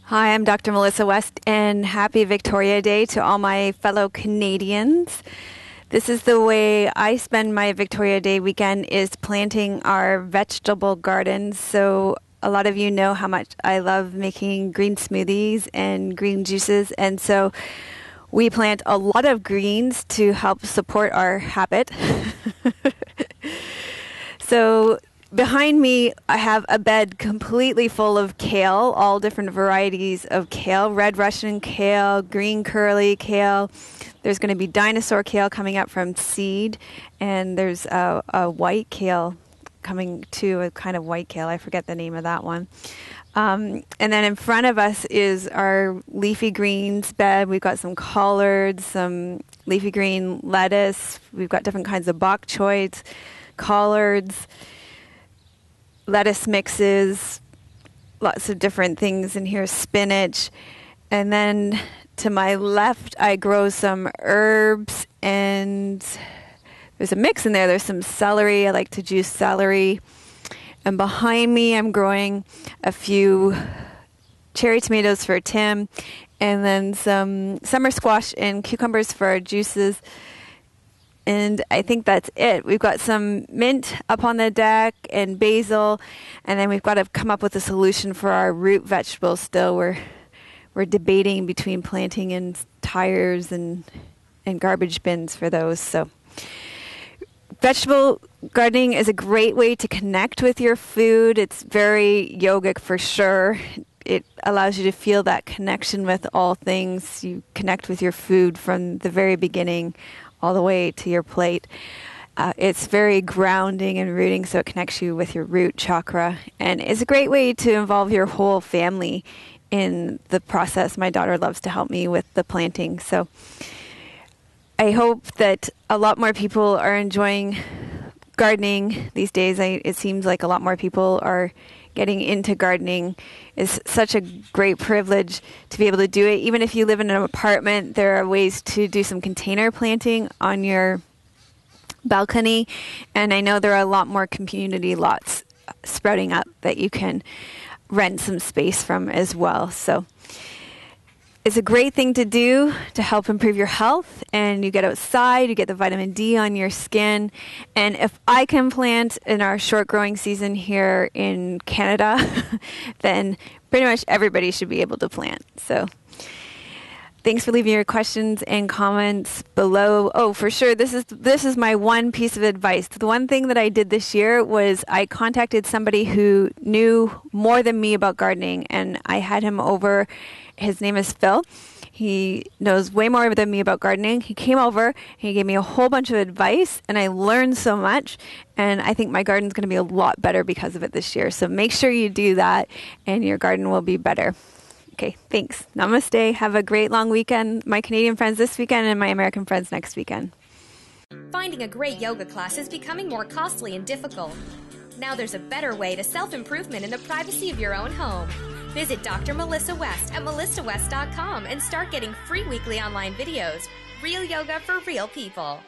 Hi, I'm Dr. Melissa West, and happy Victoria Day to all my fellow Canadians. This is the way I spend my Victoria Day weekend, is planting our vegetable gardens. So a lot of you know how much I love making green smoothies and green juices, and so we plant a lot of greens to help support our habit. So behind me, I have a bed completely full of kale, all different varieties of kale, red Russian kale, green curly kale. There's going to be dinosaur kale coming up from seed, and there's a white kale coming too, a kind of white kale. I forget the name of that one. And then in front of us is our leafy greens bed. We've got some collards, some leafy green lettuce. We've got different kinds of bok choys, collards, lettuce mixes, lots of different things in here, spinach. And then to my left, I grow some herbs, and there's a mix in there. There's some celery. I like to juice celery. And behind me, I'm growing a few cherry tomatoes for Tim, and then some summer squash and cucumbers for our juices. And I think that's it. We've got some mint up on the deck and basil, and then we've got to come up with a solution for our root vegetables still. We're debating between planting in tires and garbage bins for those. So vegetable gardening is a great way to connect with your food. It's very yogic for sure. It allows you to feel that connection with all things. You connect with your food from the very beginning all the way to your plate. It's very grounding and rooting, so it connects you with your root chakra. And it's a great way to involve your whole family in the process. My daughter loves to help me with the planting. So I hope that a lot more people are enjoying gardening these days. It seems like a lot more people are getting into gardening. It's such a great privilege to be able to do it. Even if you live in an apartment, there are ways to do some container planting on your balcony. And I know there are a lot more community lots sprouting up that you can rent some space from as well. So it's a great thing to do to help improve your health, and you get outside, you get the vitamin D on your skin. And if I can plant in our short growing season here in Canada, then pretty much everybody should be able to plant. So thanks for leaving your questions and comments below. Oh, for sure, this is my one piece of advice. The one thing that I did this year was I contacted somebody who knew more than me about gardening, and I had him over. His name is Phil. He knows way more than me about gardening. He came over, he gave me a whole bunch of advice, and I learned so much. And I think my garden's going to be a lot better because of it this year. So make sure you do that, and your garden will be better. Okay, thanks. Namaste. Have a great long weekend. My Canadian friends this weekend and my American friends next weekend. Finding a great yoga class is becoming more costly and difficult. Now there's a better way to self-improvement in the privacy of your own home. Visit Dr. Melissa West at melissawest.com and start getting free weekly online videos. Real yoga for real people.